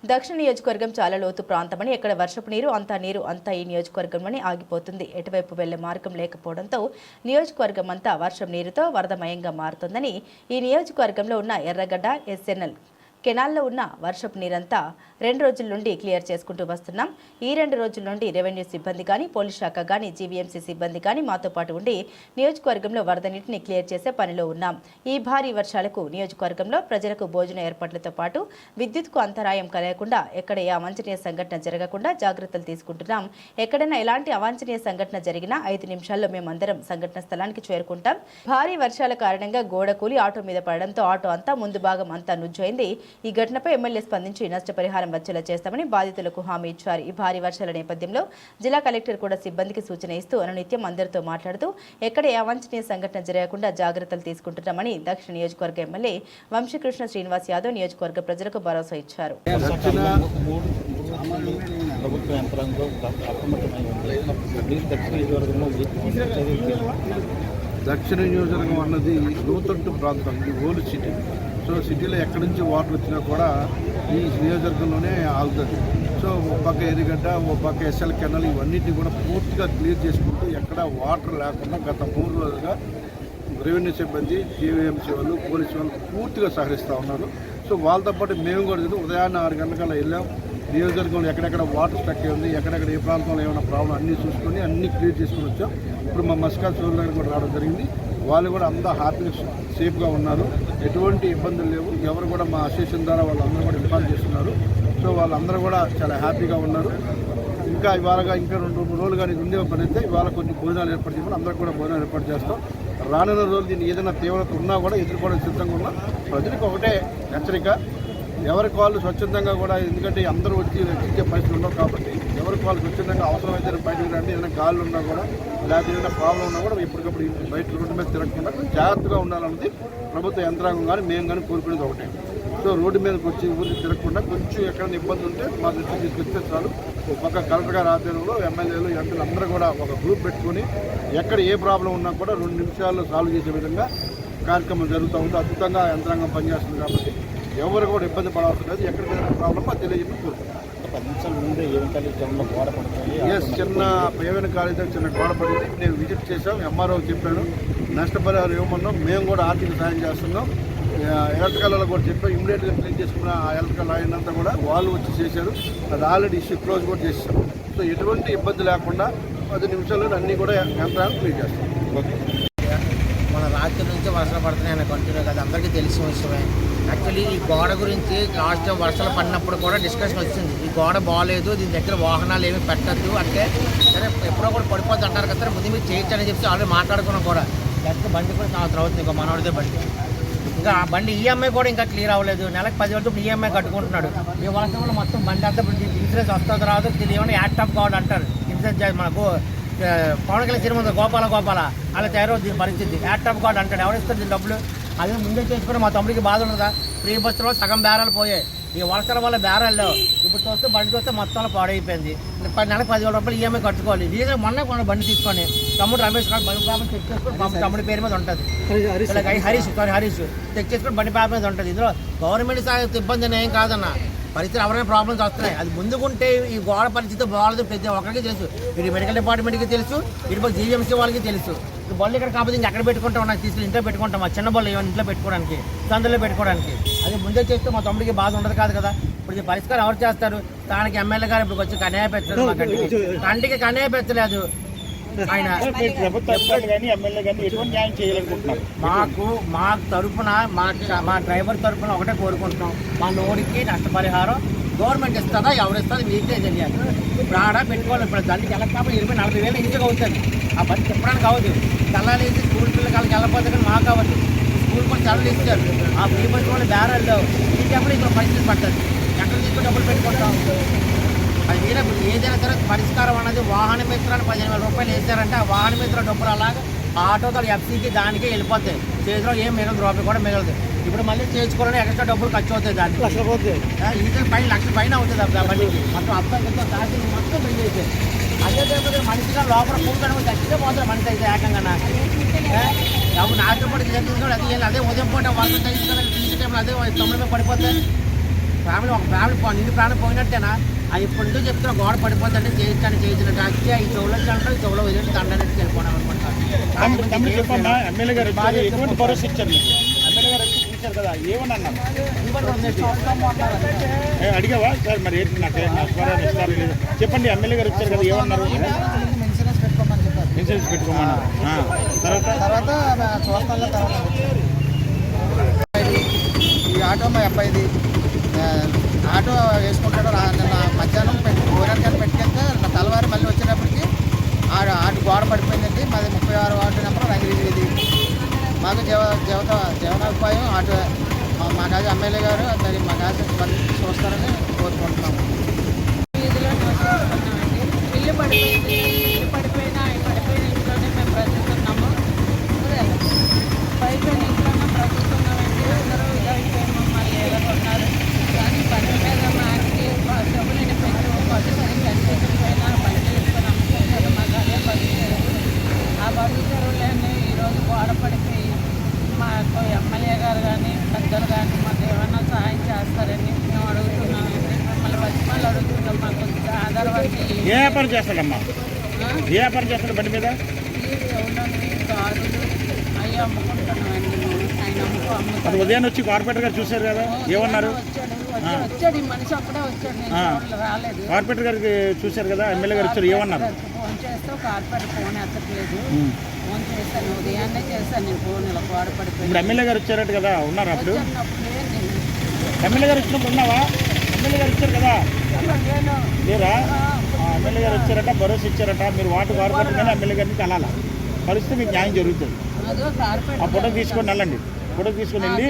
దక్షిణ నియోజకవర్గం చాలా లోతు ప్రాంతమని ఎక్కడ వర్షపు నీరు అంతా ఈ నియోజకవర్గంలోనే ఆగిపోతుంది. ఎటువైపు వెళ్లే మార్గం లేకపోవడంతో నియోజకవర్గం అంతా వర్షం నీరుతో వరదమయంగా మారుతుందని ఈ నియోజకవర్గంలో ఉన్న ఎర్రగడ్డ ఎస్ఎన్ఎల్ కెనాల్లో ఉన్న వర్షపు నీరంతా 2 రోజుల నుండి క్లియర్ చేసుకుంటూ వస్తున్నాం. ఈ 2 రోజుల నుండి రెవెన్యూ సిబ్బంది కానీ, పోలీస్ శాఖ కానీ, జీవీఎంసీ సిబ్బంది కానీ మాతో పాటు ఉండి నియోజకవర్గంలో వరద నీటిని క్లియర్ చేసే పనిలో ఉన్నాం. ఈ భారీ వర్షాలకు నియోజకవర్గంలో ప్రజలకు భోజన ఏర్పాట్లతో పాటు విద్యుత్కు అంతరాయం కలగకుండా, ఎక్కడ ఏ అవాంఛనీయ సంఘటన జరగకుండా జాగ్రత్తలు తీసుకుంటున్నాం. ఎక్కడైనా ఎలాంటి అవాంఛనీయ సంఘటన జరిగినా 5 నిమిషాల్లో మేమందరం సంఘటన స్థలానికి చేరుకుంటాం. భారీ వర్షాల కారణంగా గోడ కూలి ఆటో మీద పడడంతో ఆటో అంతా ముందు భాగం అంతా నుజ్జైంది. ఈ ఘటనపై ఎమ్మెల్యే స్పందించి నష్టపరిహారం వచ్చేలా చేస్తామని బాధితులకు హామీ ఇచ్చారు. ఈ భారీ వర్షాల నేపథ్యంలో జిల్లా కలెక్టర్ కూడా సిబ్బందికి సూచన ఇస్తూ అనునిత్యం అందరితో మాట్లాడుతూ ఎక్కడ ఏ అవాంఛనీయ సంఘటన జరగకుండా జాగ్రత్తలు తీసుకుంటున్నామని దక్షిణ నియోజకవర్గ ఎమ్మెల్యే వంశీకృష్ణ శ్రీనివాస్ యాదవ్ నియోజకవర్గ ప్రజలకు భరోసా ఇచ్చారు. దక్షిణ నియోజకవర్గం అన్నది లోతట్టు ప్రాంతం, ఇది ఓల్డ్ సిటీ. సో సిటీలో ఎక్కడి నుంచి వాటర్ వచ్చినా కూడా ఈ నియోజకవర్గంలోనే ఆగుతుంది. సో ఒక పక్క ఎర్రగడ్డ, ఒక పక్క ఎస్ఎల్ కెనాల్, ఇవన్నిటిని కూడా పూర్తిగా క్లియర్ చేసుకుంటూ ఎక్కడ వాటర్ లేకుండా గత 3 రోజులుగా రెవెన్యూ సిబ్బంది, జీవీఎంసీ వాళ్ళు, పోలీసు వాళ్ళు పూర్తిగా సహకరిస్తూ ఉన్నారు. సో వాళ్ళతో పాటు మేము కూడా ఉదయాన్నే 6 గంటలకల్లా వెళ్ళాం. నియోజకవర్గంలో ఎక్కడెక్కడ వాటర్ స్టక్ ఉంది, ఎక్కడెక్కడ ఏ ప్రాంతంలో ఏమైనా ప్రాబ్లం అన్నీ చూసుకొని అన్నీ క్లియర్ చేసుకుని వచ్చాం. ఇప్పుడు మా మస్కాల్ సోదరుల దగ్గర కూడా రావడం జరిగింది. వాళ్ళు కూడా అంతా హ్యాపీగా సేఫ్గా ఉన్నారు, ఎటువంటి ఇబ్బందులు లేవు. ఎవరు కూడా మా అసోసియేషన్ ద్వారా వాళ్ళందరూ కూడా ఇన్ఫార్మ్ చేస్తున్నారు. సో వాళ్ళందరూ కూడా చాలా హ్యాపీగా ఉన్నారు. ఇంకా ఇవాళగా ఇంకా 2-3 రోజులు కానీ ఉండే పని అయితే ఇవాళ కొన్ని భోజనాలు ఏర్పాటు చేయమని అందరూ కూడా భోజనాలు ఏర్పాటు చేస్తాం. రానున్న రోజులు దీన్ని ఏదైనా తీవ్రత ఉన్నా కూడా ఎదుర్కోవడానికి సిద్ధంగా ఉన్నాం. ప్రజలకు ఒకటే హెచ్చరిక, ఎవరికి వాళ్ళు స్వచ్ఛందంగా కూడా, ఎందుకంటే అందరూ వచ్చి రక్షించే పరిస్థితులు ఉండవు కాబట్టి ఎవరికి వాళ్ళు స్వచ్ఛందంగా అవసరమైతే బయటకు రండి. ఏదైనా గాళ్ళు ఉన్నా కూడా, లేకపోతే ఏదైనా ప్రాబ్లం ఉన్నా కూడా ఎప్పటికప్పుడు బయట రోడ్డు మీద తిరగకుండా జాగ్రత్తగా ఉండాలన్నది ప్రభుత్వ యంత్రాంగం కానీ మేము కానీ కోరుకునేది ఒకటే. సో రోడ్డు మీదకి వచ్చి ఊరికి తిరగకుండా కొంచెం ఎక్కడైనా ఇబ్బంది ఉంటే మా దృష్టికి తీసుకొస్తే చాలు. ఒక కలెక్టర్ గారి ఆధ్వర్యంలో ఎమ్మెల్యేలు, ఎంపీలు అందరూ కూడా ఒక గ్రూప్ పెట్టుకొని ఎక్కడ ఏ ప్రాబ్లం ఉన్నా కూడా 2 నిమిషాల్లో సాల్వ్ చేసే విధంగా కార్యక్రమం జరుగుతూ ఉంది. అద్భుతంగా యంత్రాంగం పనిచేస్తుంది కాబట్టి ఎవరు కూడా ఇబ్బంది పడవలసిన లేదు. ఎక్కడికైనా ప్రాబ్లం అది తెలియజేసి కోరుకుంటున్నాం. చిన్న పేవెన కాలేజీ చిన్న గోడ పడింది. నేను విజిట్ చేశాం, ఎంఆర్ఓ చెప్పాను, నష్టపరిహారం ఇవ్వమన్నాం. మేము కూడా ఆర్థిక సాయం చేస్తున్నాం. ఎలక్ట్రికల్ కూడా చెప్పాం, ఇమీడియట్గా క్లీన్ చేసుకున్న ఆ ఎలక్ట్రికల్ అయినంతా కూడా వాళ్ళు వచ్చి చేశారు. అది ఆల్రెడీ ఇష్యూ క్లోజ్ కూడా చేసాం. సో ఎటువంటి ఇబ్బంది లేకుండా 10 నిమిషాల్లో అన్నీ కూడా యంత్రాలు క్లీన్ చేస్తాం. ఓకే. మన రాత్రి నుంచి వర్షాలు పడుతున్నాయని కంటిన్యూ కదా, అందరికీ తెలిసిన విషయమే. యాక్చువల్లీ ఈ గోడ గురించి లాస్ట్ టైం వర్షాలు పడినప్పుడు కూడా డిస్కషన్ వచ్చింది. ఈ గోడ బాగాలేదు, దీని దగ్గర వాహనాలు ఏమి పెట్టద్దు అంటే, సరే ఎప్పుడో కూడా పడిపోద్ది అంటారు కదా, ముందు మీరు చేయొచ్చు అని చెప్పి ఆల్రెడీ మాట్లాడుకున్నాం కూడా. లేకపోతే బండి కూడా సంవత్సరం అవుతుంది, ఇంకా మనోడిదే బండి. ఇంకా ఆ బండి ఈఎంఐ కూడా ఇంకా క్లియర్ అవ్వలేదు. నెలకు 10,000 ఈఎంఐ కట్టుకుంటున్నాడు. ఈ వర్షంలో మొత్తం బండి అంతా ఇన్సూరెన్స్ వస్తుందో రాదు తెలియని యాక్ట్ ఆఫ్ గోడ్ అంటారు. ఇన్సూరెన్స్ మనకు పవన్ కళ్యాణ్ సినిమా గోపాల అలా తయారవుతుంది దీని పరిస్థితి. యాక్ట్ ఆఫ్ గార్డ్ అంటాడు, ఎవరిస్తారు దీని డబ్బులు? అదే ముందే చేసుకుని మా తమ్ముడికి బాధ ఉండదా? ఫ్రీ బస్సులో సగం బేరాలు పోయాయి. ఈ వర్షాల వల్ల బేరాలు ఇప్పుడు చూస్తే బండి చూస్తే మొత్తంలో పాడైపోయింది. నెలకు 10,000 రూపాయలు ఈఎంఐ కట్టుకోవాలి. రీజన్ మొన్న కొన్న బండి తీసుకొని తమ్ముడు రమేష్ గారు బండి పేపర్ చెక్ చేసుకుని తమ్ముడి పేరు మీద ఉంటుంది. హరీష్ చెక్ చేసుకుని బండి పేపర్ మీద ఉంటుంది. ఇందులో గవర్నమెంట్ ఇబ్బంది ఏం కాదన్న, పరిస్థితి ఎవరైనా ప్రాబ్లమ్స్ వస్తున్నాయి. అది ముందుకుంటే ఈ గోడ పరిస్థితి బాగాలేదు, ప్రతి ఒక్కరికి తెలుసు. ఇటు మెడికల్ డిపార్ట్మెంట్కి తెలుసు, ఇటు జీవీఎంసీ వాళ్ళకి తెలుసు. ఈ బళ్ళు ఇక్కడ కాకపోతే ఇంక ఎక్కడ పెట్టుకుంటాం, నాకు తీసుకుని ఇంట్లో పెట్టుకుంటాం. మా చిన్న బళ్ళు ఏమైనా ఇంట్లో పెట్టుకోవడానికి, సందులో పెట్టుకోవడానికి. అది ముందే చేస్తే మా తమ్ముడికి బాధ ఉండదు కాదు కదా. ఇప్పుడు ఈ పరిష్కారం ఎవరు చేస్తారు? స్థానిక ఎమ్మెల్యే గారు ఇప్పుడు వచ్చి కన్యాయ పెట్టలేదు, మా కంటికి కన్యాయ పెట్టలేదు ఆయన. మాకు తరఫున మా డ్రైవర్ తరఫున ఒకటే కోరుకుంటున్నాం, మా నోడికి నష్టపరిహారం గవర్నమెంట్ ఇస్తుందా, ఎవరు ఇస్తుందో మీకే తెలియాలి. ఇప్పుడు ఆడ పెట్టుకోవాలి. ఇప్పుడు దానికి ఎలా కాబట్టి 20-40 వేలు ఈజీగా అవుతుంది. ఆ పని చెప్పడానికి అవ్వదు. తెల్లాలి స్కూల్ పిల్లలకి వెళ్ళకపోతే కానీ మాకు అవ్వదు. స్కూల్ కూడా సెలవులు ఇచ్చారు. ఆ ఫ్రీ బస్ వాళ్ళు బేరాల్లో ఇంకెప్పుడు ఇక్కడ పరిస్థితి పడుతుంది. ఎక్కడ తీసుకుని డబ్బులు పెట్టుకుంటాం? అది వీళ్ళప్పుడు ఏదైనా సరే పరిష్కారం అన్నది వాహన మిత్రాన్ని 15,000 రూపాయలు వేసారంటే ఆ వాహన మిత్ర డబ్బులు అలాగా ఆటోతో ఎఫ్సీకి దానికే వెళ్ళిపోతాయి. చేతిలో ఏం మిగలదు, రూపాయి కూడా మిగలదు. ఇప్పుడు మళ్ళీ చేర్చుకోవాలని ఎక్స్ట్రా డబ్బులు ఖర్చు అవుతాయి. దానికి ఈజీ పైన 1,00,000 పైన అవుతుంది ఆ బండికి. మొత్తం అర్థం దాచి మొత్తం బిల్ అయితే అదే లేకపోతే మనిషిగా లోపల కూర్చొని చచ్చితే పోతుంది మనిషి అయితే ఏకంగా. అప్పుడు నాతో పాటు తీసుకొని అదే ఉదయం పూట వాళ్ళు తీసుకొని అదే తమ్ముడు మీద పడిపోతే ఫ్యామిలీ నిన్ను ప్రాణం పోయినట్టేనా అది ఇప్పుడు ఎందుకు చెప్తున్నా గోడ పడిపోతుంటే చేయించినట్టు వచ్చి ఈ చెవులో అంటారు చెవులో వదిలేసి దండనెట్టి వెళ్ళిపోవడం తమ్ముడు చెప్పమ్మా, ఎమ్మెల్యే గారు వచ్చారు, ఎటువంటి భరోసా ఇచ్చారు మీకు? ఎమ్మెల్యే గారు వచ్చి చూశారు కదా, ఏమని అన్నారు? అడిగావా సార్ మరి ఏంటి నాకు స్వరాన్ని ఇస్తారు లేదు చెప్పండి. ఎమ్మెల్యే గారు వచ్చారు కదా, ఏమన్నారు? ఇన్సూరెన్స్ పెట్టుకోమని చెప్పారు. ఇన్సూరెన్స్ పెట్టుకోమన్నారు. తర్వాత చూస్తాను. ఈ ఆటో మా అబ్బాయిది ఆటో వేసుకుంటాడు. నిన్న మధ్యాహ్నం ఊరంతా పెట్టుకెళ్తే తెల్లవారు మళ్ళీ వచ్చేటప్పటికి ఆటో గోడ పడిపోయిందండి. మాది 36 వార్డు నెంబర్ రంగిరీది. ఇది మాకు జీవనోపాయం ఆటో. మా కాదు ఎమ్మెల్యే గారు మరి మా కాదు చూస్తారని కోరుకుంటున్నాము. ఇల్లు పడిపోయింది, ఇల్లు పడిపోయిన ఇంట్లోనే మేము బ్రతుకుతున్నాము. పడిపోయిన ఇంట్లోనే బ్రతుకుతున్నామండి. అందరూ ఇదైపోయి మమ్మల్ని ఎదుర్కొన్నారు. కానీ పని మీద మాకి డబ్బులు పెట్టు పట్టుకొని చనిపోయినా పని చేసుకొని అమ్ముకుంటారు. మాకు అదే బతుకుతారు. ఆ బతుకుతారులేని ఈరోజు గోడ పడిపోయి మాకు ఎమ్మెల్యే గారు కానీ పెద్దలు కానీ మాకు ఏమన్నా సహాయం చేస్తారని మేము అడుగుతున్నామండి. మమ్మల్ని బతిమాలు అడుగుతున్నాం. మాకు ఆధారపడి ఏ వ్యాపారం చేస్తాడమ్మా? ఏ వ్యాపారం చేస్తాడు బండి మీద? ఎవరండి గాజులు అవి అమ్ముకుంటున్నామండి. ఆయన అది ఉదయం వచ్చి కార్పొరేటర్ గారు చూశారు కదా, ఏమన్నారు? వచ్చాడు ఈ మనిషి అప్పుడే వచ్చాడు. నేను రాలేదు. కార్పొరేటర్ గారికి చూశారు కదా, ఎమ్మెల్యే గారు వచ్చారు, ఏమన్నారు? ఫోన్ చేస్తే కార్పొరేట్ ఫోన్ ఎత్తట్లేదు. ఫోన్ చేశాను, ఉదయాన్నే చేశాను నేను ఫోన్. ఇలా గోడ పడిపోయి ఇప్పుడు ఎమ్మెల్యే గారు వచ్చారట కదా, ఉన్నారు అప్పుడు? వచ్చినప్పుడే నేను ఎమ్మెల్యే గారు వచ్చినప్పుడు ఉన్నావా? ఎమ్మెల్యే గారు వచ్చారు కదా, నేను లేరా? ఎమ్మెల్యే గారు వచ్చారట, భరోసా ఇచ్చారట. మీరు వాటి కార్పొరేటర్ కానీ ఎమ్మెల్యే గారిని కలాలా, కలిస్తే మీకు న్యాయం జరుగుతుంది. అదో కార్పొరేట్ ఆ ఫోటో తీసుకొని వెళ్ళండి, ఫోటో తీసుకొని వెళ్ళి